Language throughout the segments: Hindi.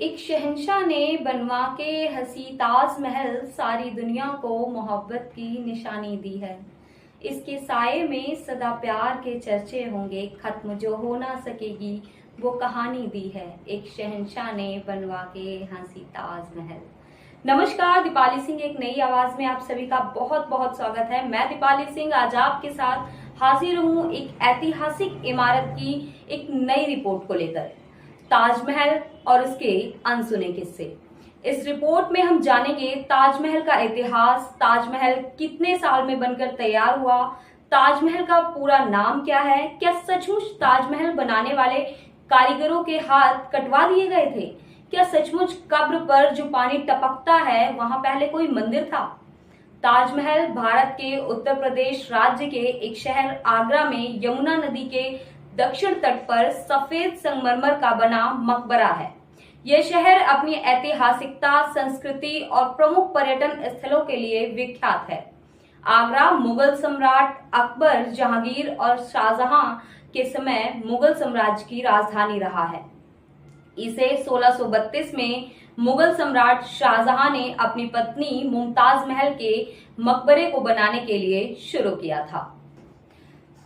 एक शहंशाह ने बनवा के हंसी ताजमहल सारी दुनिया को मोहब्बत की निशानी दी है। इसके साये में सदा प्यार के चर्चे होंगे, खत्म जो हो ना सकेगी वो कहानी दी है। एक शहंशाह ने बनवा के हंसी ताजमहल। नमस्कार, दीपाली सिंह एक नई आवाज में आप सभी का बहुत बहुत स्वागत है। मैं दीपाली सिंह आज आपके साथ हाजिर हूँ एक ऐतिहासिक इमारत की एक नई रिपोर्ट को लेकर, ताजमहल और उसके अनसुने किस्से। इस रिपोर्ट में हम जानेंगे ताजमहल का इतिहास, ताजमहल कितने साल में बनकर तैयार हुआ, ताजमहल का पूरा नाम क्या है, क्या सचमुच ताजमहल बनाने वाले कारीगरों के हाथ कटवा दिए गए थे, क्या सचमुच कब्र पर जो पानी टपकता है वहां पहले कोई मंदिर था। ताजमहल भारत के उत्तर प्रदेश राज्य के एक शहर आगरा में यमुना नदी के दक्षिण तट पर सफेद संगमरमर का बना मकबरा है। यह शहर अपनी ऐतिहासिकता, संस्कृति और प्रमुख पर्यटन स्थलों के लिए विख्यात है। आगरा मुगल सम्राट अकबर, जहांगीर और शाहजहां के समय मुगल साम्राज्य की राजधानी रहा है। इसे 1632 में मुगल सम्राट शाहजहां ने अपनी पत्नी मुमताज महल के मकबरे को बनाने के लिए शुरू किया था।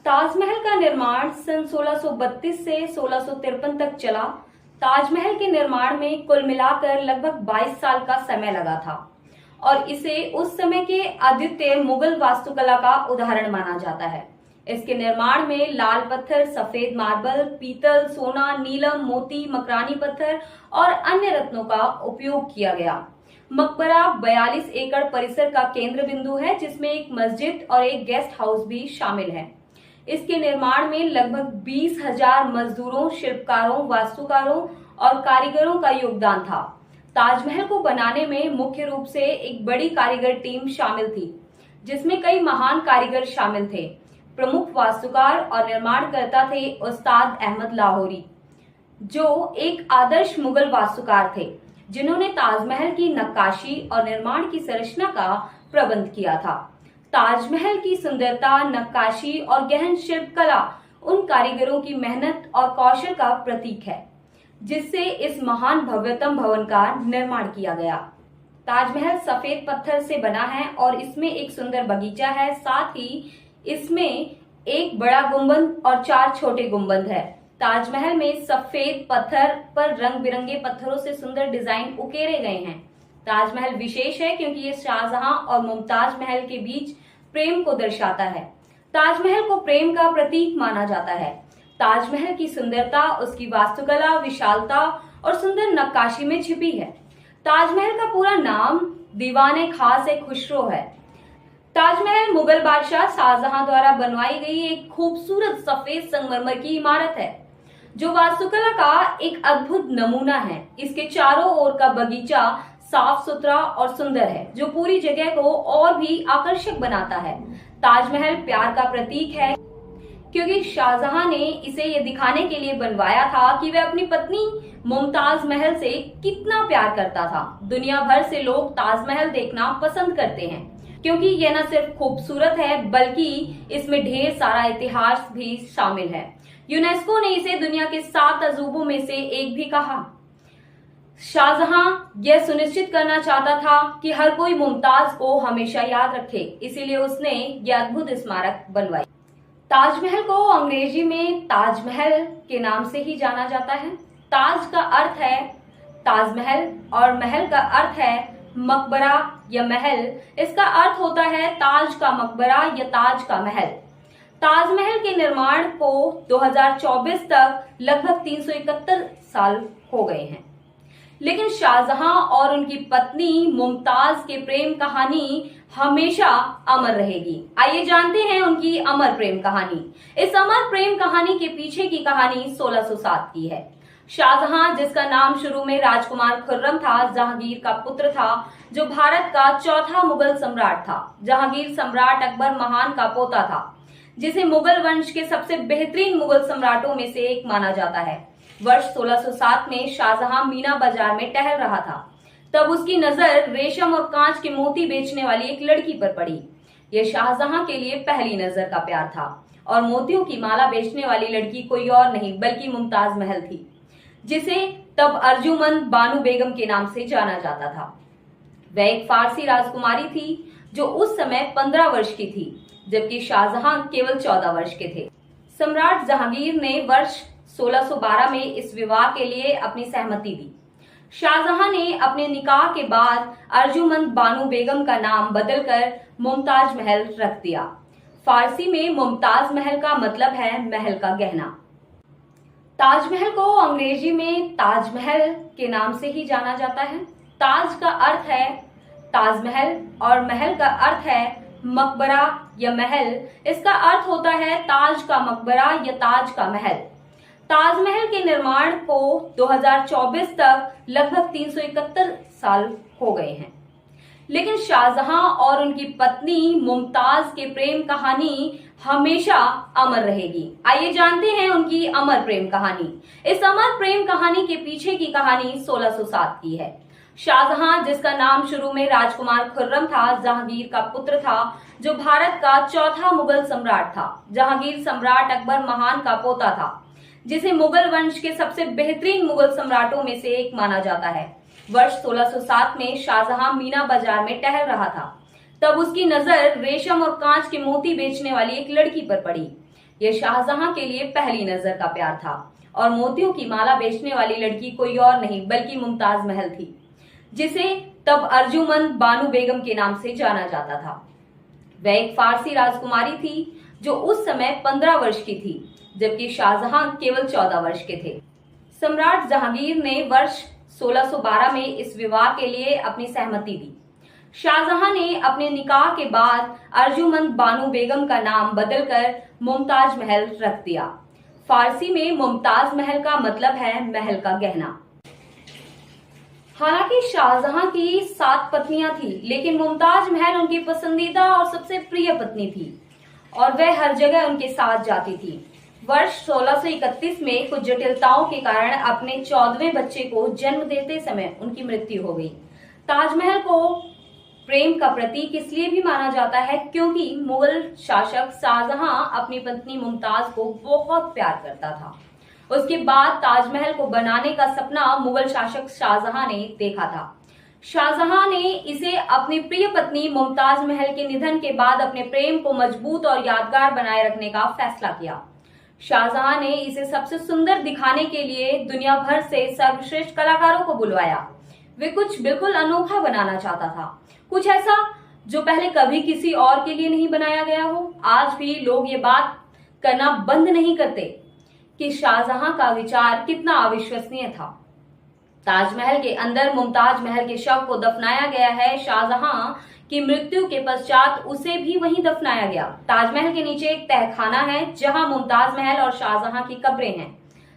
ताजमहल का निर्माण सन 1632 से 1653 तक चला। ताजमहल के निर्माण में कुल मिलाकर लगभग 22 साल का समय लगा था और इसे उस समय के अद्वितीय मुगल वास्तुकला का उदाहरण माना जाता है। इसके निर्माण में लाल पत्थर, सफेद मार्बल, पीतल, सोना, नीलम, मोती, मकरानी पत्थर और अन्य रत्नों का उपयोग किया गया। मकबरा 42 एकड़ परिसर का केंद्र बिंदु है, जिसमें एक मस्जिद और एक गेस्ट हाउस भी शामिल है। इसके निर्माण में लगभग 20,000 मजदूरों, शिल्पकारों, वास्तुकारों और कारीगरों का योगदान था। ताजमहल को बनाने में मुख्य रूप से एक बड़ी कारीगर टीम शामिल थी, जिसमें कई महान कारीगर शामिल थे। प्रमुख वास्तुकार और निर्माणकर्ता थे उस्ताद अहमद लाहौरी, जो एक आदर्श मुगल वास्तुकार थे, जिन्होंने ताजमहल की नक्काशी और निर्माण की संरचना का प्रबंध किया था। ताजमहल की सुंदरता, नक्काशी और गहन शिल्पकला उन कारीगरों की मेहनत और कौशल का प्रतीक है, जिससे इस महान भव्यतम भवन का निर्माण किया गया। ताजमहल सफेद पत्थर से बना है और इसमें एक सुंदर बगीचा है। साथ ही इसमें एक बड़ा गुंबद और 4 छोटे गुंबद है। ताजमहल में सफेद पत्थर पर रंग बिरंगे पत्थरों से सुंदर डिजाइन उकेरे गए हैं। ताजमहल विशेष है क्योंकि ये शाहजहां और मुमताज महल के बीच प्रेम को दर्शाता है। ताजमहल को प्रेम का प्रतीक माना जाता है। ताजमहल की सुंदरता उसकी वास्तुकला, विशालता और सुंदर नक्काशी में छिपी है। ताजमहल का पूरा नाम दीवाने खास खुसरो है। ताजमहल मुगल बादशाह शाहजहां द्वारा बनवाई गई एक खूबसूरत सफेद संगमरमर की इमारत है, जो वास्तुकला का एक अद्भुत नमूना है। इसके चारों ओर का बगीचा साफ सुथरा और सुंदर है, जो पूरी जगह को और भी आकर्षक बनाता है। ताजमहल प्यार का प्रतीक है, क्योंकि शाहजहां ने इसे ये दिखाने के लिए बनवाया था कि वह अपनी पत्नी मुमताज महल से कितना प्यार करता था। दुनिया भर से लोग ताजमहल देखना पसंद करते हैं, क्योंकि यह न सिर्फ खूबसूरत है बल्कि इसमें ढेर सारा इतिहास भी शामिल है। यूनेस्को ने इसे दुनिया के 7 अजूबों में से एक भी कहा। शाहजहां यह सुनिश्चित करना चाहता था कि हर कोई मुमताज को हमेशा याद रखे, इसीलिए उसने यह अद्भुत स्मारक बनवाई। ताजमहल को अंग्रेजी में ताजमहल के नाम से ही जाना जाता है। ताज का अर्थ है ताजमहल और महल का अर्थ है मकबरा या महल। इसका अर्थ होता है ताज का मकबरा या ताज का महल। ताजमहल के निर्माण को 2024 तक लगभग 371 साल हो गए हैं, लेकिन शाहजहां और उनकी पत्नी मुमताज के प्रेम कहानी हमेशा अमर रहेगी। आइए जानते हैं उनकी अमर प्रेम कहानी। इस अमर प्रेम कहानी के पीछे की कहानी 1607 की है। शाहजहां, जिसका नाम शुरू में राजकुमार खुर्रम था, जहांगीर का पुत्र था, जो भारत का चौथा मुगल सम्राट था। जहांगीर सम्राट अकबर महान का पोता था, जिसे मुगल वंश के सबसे बेहतरीन मुगल सम्राटों में से एक माना जाता है। वर्ष 1607 में शाहजहां मीना बाजार में टहल रहा था। तब उसकी नजर रेशम और कांच के मोती बेचने वाली एक लड़की पर पड़ी। यह शाहजहां के लिए पहली नजर का प्यार था और मोतियों की माला बेचने वाली लड़की कोई और नहीं बल्कि मुमताज महल थी, जिसे तब अर्जुमंद बानु बेगम के नाम से जाना जाता था। वह एक फारसी राजकुमारी थी जो उस समय 15 वर्ष की थी, जबकि शाहजहां केवल 14 वर्ष के थे। सम्राट जहांगीर ने वर्ष 1612 में इस विवाह के लिए अपनी सहमति दी। शाहजहां ने अपने निकाह के बाद अर्जुमंद बानु बेगम का नाम बदलकर मुमताज महल रख दिया। फारसी में मुमताज महल का मतलब है महल का गहना। ताजमहल को अंग्रेजी में ताजमहल के नाम से ही जाना जाता है। ताज का अर्थ है ताजमहल और महल का अर्थ है मकबरा या महल। इसका अर्थ होता है ताज का मकबरा या ताज का महल। ताजमहल के निर्माण को 2024 तक लगभग 371 साल हो गए हैं, लेकिन शाहजहां और उनकी पत्नी मुमताज के प्रेम कहानी हमेशा अमर रहेगी। आइए जानते हैं उनकी अमर प्रेम कहानी। इस अमर प्रेम कहानी के पीछे की कहानी 1607 की है। शाहजहां, जिसका नाम शुरू में राजकुमार खुर्रम था, जहांगीर का पुत्र था, जो भारत का चौथा मुगल सम्राट था। जहांगीर सम्राट अकबर महान का पोता था, जिसे मुगल वंश के सबसे बेहतरीन मुगल सम्राटों में से एक माना जाता है। वर्ष 1607 में शाहजहां मीना बाजार में टहल रहा था। तब उसकी नजर रेशम और कांच के मोती बेचने वाली एक लड़की पर पड़ी। यह शाहजहां के लिए पहली नजर का प्यार था और मोतियों की माला बेचने वाली लड़की कोई और नहीं बल्कि मुमताज महल थी, जिसे तब अर्जुमंद बानु बेगम के नाम से जाना जाता था। वह एक फारसी राजकुमारी थी जो उस समय 15 वर्ष की थी, जबकि शाहजहां केवल 14 वर्ष के थे। सम्राट जहांगीर ने वर्ष 1612 में इस विवाह के लिए अपनी सहमति दी। शाहजहां ने अपने निकाह के बाद अर्जुमंद बानु बेगम का नाम बदलकर मुमताज महल रख दिया। फारसी में मुमताज महल का मतलब है महल का गहना। हालांकि शाहजहां की 7 पत्नियां थी, लेकिन मुमताज महल उनकी पसंदीदा और सबसे प्रिय पत्नी थी और वह हर जगह उनके साथ जाती थी। वर्ष 1631 में कुछ जटिलताओं के कारण अपने 14वें बच्चे को जन्म देते समय उनकी मृत्यु हो गई। ताजमहल को प्रेम का प्रतीक इसलिए भी माना जाता है क्योंकि मुगल शासक शाहजहां अपनी पत्नी मुमताज को बहुत प्यार करता था। उसके बाद ताजमहल को बनाने का सपना मुगल शासक शाहजहां ने देखा था। शाहजहां ने इसे अपनी प्रिय पत्नी मुमताज महल के निधन के बाद अपने प्रेम को मजबूत और यादगार बनाए रखने का फैसला किया। शाहजहां ने इसे सबसे सुंदर दिखाने के लिए दुनिया भर से सर्वश्रेष्ठ कलाकारों को बुलवाया। वे कुछ बिल्कुल अनोखा बनाना चाहता था, कुछ ऐसा जो पहले कभी किसी और के लिए नहीं बनाया गया हो। आज भी लोग ये बात करना बंद नहीं करते कि शाहजहां का विचार कितना अविश्वसनीय था। ताजमहल के अंदर मुमताज महल के शव को दफनाया गया है। शाहजहां की मृत्यु के पश्चात उसे भी वहीं दफनाया गया। ताजमहल के नीचे एक तहखाना है जहां मुमताज महल और शाहजहां की कब्रें हैं।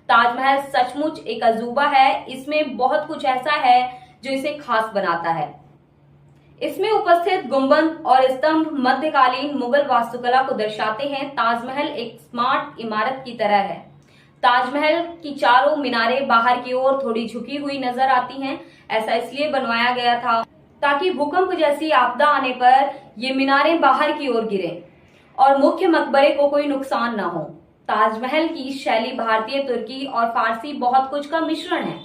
ताजमहल सचमुच एक अजूबा है। इसमें बहुत कुछ ऐसा है जो इसे खास बनाता है। इसमें उपस्थित गुंबद और स्तंभ मध्यकालीन मुगल वास्तुकला को दर्शाते हैं। ताजमहल एक स्मार्ट इमारत की तरह है। ताजमहल की चारों मीनारें बाहर की ओर थोड़ी झुकी हुई नजर आती हैं। ऐसा इसलिए बनवाया गया था ताकि भूकंप जैसी आपदा आने पर ये मीनारें बाहर की ओर गिरें और मुख्य मकबरे को कोई नुकसान न हो। ताजमहल की शैली भारतीय, तुर्की और फारसी बहुत कुछ का मिश्रण है।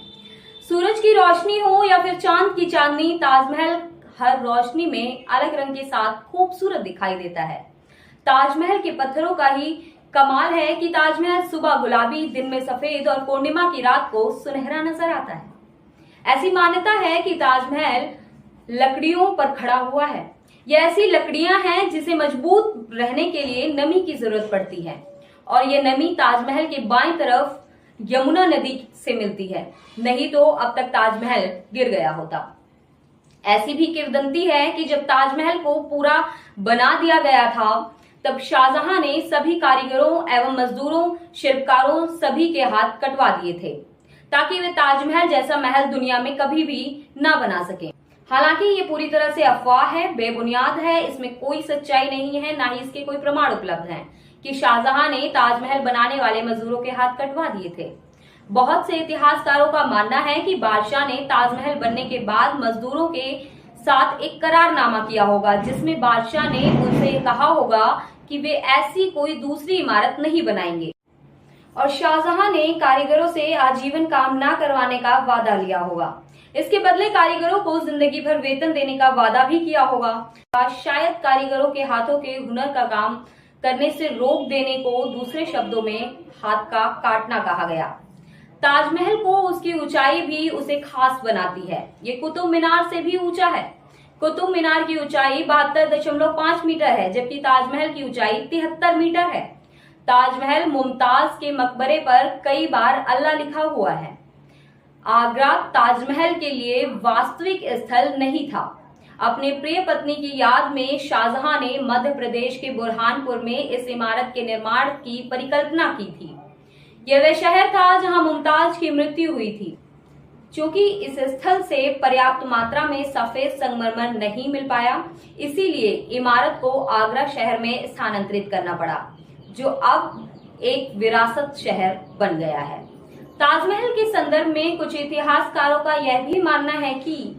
सूरज की रोशनी हो या फिर चांद की चांदनी, ताजमहल हर रोशनी में अलग रंग के साथ खूबसूरत दिखाई देता है। ताजमहल के पत्थरों का ही कमाल है कि ताजमहल सुबह गुलाबी, दिन में सफेद और पूर्णिमा की रात को सुनहरा नजर आता है। ऐसी मान्यता है कि ताजमहल लकड़ियों पर खड़ा हुआ है। ये ऐसी लकड़ियां हैं जिसे मजबूत रहने के लिए नमी की जरूरत पड़ती है और ये नमी ताजमहल के बाईं तरफ यमुना नदी से मिलती है, नहीं तो अब तक ताजमहल गिर गया होता। ऐसी भी किंवदंती है कि जब ताजमहल को पूरा बना दिया गया था तब शाहजहां ने सभी कारीगरों एवं मजदूरों, शिल्पकारों सभी के हाथ कटवा दिए थे ताकि वे ताजमहल जैसा महल दुनिया में कभी भी न बना सके। हालांकि ये पूरी तरह से अफवाह है, बेबुनियाद है। इसमें कोई सच्चाई नहीं है, ना ही इसके कोई प्रमाण उपलब्ध हैं कि शाहजहां ने ताजमहल बनाने वाले मजदूरों के हाथ कटवा दिए थे। बहुत से इतिहासकारों का मानना है कि बादशाह ने ताजमहल बनने के बाद मजदूरों के साथ एक करारनामा किया होगा जिसमें बादशाह ने उनसे कहा होगा कि वे ऐसी कोई दूसरी इमारत नहीं बनाएंगे। और शाहजहां ने कारीगरों से आजीवन काम न करवाने का वादा लिया होगा। इसके बदले कारीगरों को जिंदगी भर वेतन देने का वादा भी किया होगा। शायद कारीगरों के हाथों के हुनर का काम करने से रोक देने को दूसरे शब्दों में हाथ का काटना कहा गया। ताजमहल को उसकी ऊंचाई भी उसे खास बनाती है। ये कुतुब मीनार से भी ऊंचा है। कुतुब मीनार की ऊंचाई 72.5 मीटर है, जबकि ताजमहल की ऊंचाई 73 मीटर है। ताजमहल मुमताज के मकबरे पर कई बार अल्लाह लिखा हुआ है। आगरा ताजमहल के लिए वास्तविक स्थल नहीं था। अपने प्रिय पत्नी की याद में शाहजहां ने मध्य प्रदेश के बुरहानपुर में इस इमारत के निर्माण की परिकल्पना की थी। यह वह शहर था जहां मुमताज की मृत्यु हुई थी। चूंकि इस स्थल से पर्याप्त मात्रा में सफेद संगमरमर नहीं मिल पाया, इसीलिए इमारत को आगरा शहर में स्थानांतरित करना पड़ा, जो अब एक विरासत शहर बन गया है। ताजमहल के संदर्भ में कुछ इतिहासकारों का यह भी मानना है कि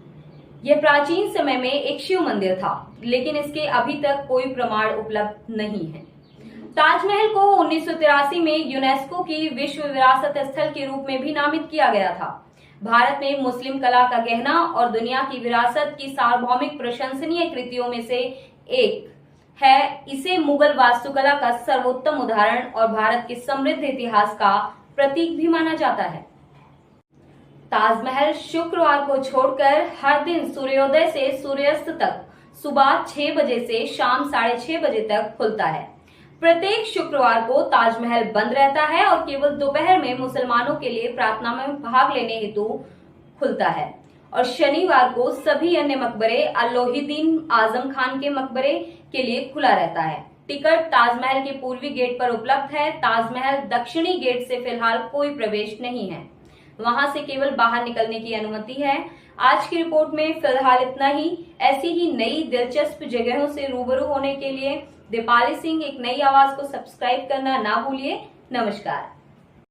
यह प्राचीन समय में एक शिव मंदिर था, लेकिन इसके अभी तक कोई प्रमाण उपलब्ध नहीं है। ताजमहल को 1983 में यूनेस्को की विश्व विरासत स्थल के रूप में भी नामित किया गया था। भारत में मुस्लिम कला का गहना और दुनिया की विरासत की सार्वभौमिक प्रशंसनीय कृतियों में से एक है। इसे मुगल वास्तुकला का सर्वोत्तम उदाहरण और भारत के समृद्ध इतिहास का प्रतीक भी माना जाता है। ताजमहल शुक्रवार को छोड़कर हर दिन सूर्योदय से सूर्यास्त तक सुबह 6 बजे से शाम 6:30 बजे तक खुलता है। प्रत्येक शुक्रवार को ताजमहल बंद रहता है और केवल दोपहर में मुसलमानों के लिए प्रार्थना में भाग लेने हेतु खुलता है। और शनिवार को सभी अन्य मकबरे अल्लोहीदीन आजम खान के मकबरे के लिए खुला रहता है। टिकट ताजमहल के पूर्वी गेट पर उपलब्ध है। ताजमहल दक्षिणी गेट से फिलहाल कोई प्रवेश नहीं है, वहां से केवल बाहर निकलने की अनुमति है। आज की रिपोर्ट में फिलहाल इतना ही। ऐसी ही नई दिलचस्प जगहों से रूबरू होने के लिए दीपाली सिंह एक नई आवाज को सब्सक्राइब करना ना भूलिए। नमस्कार।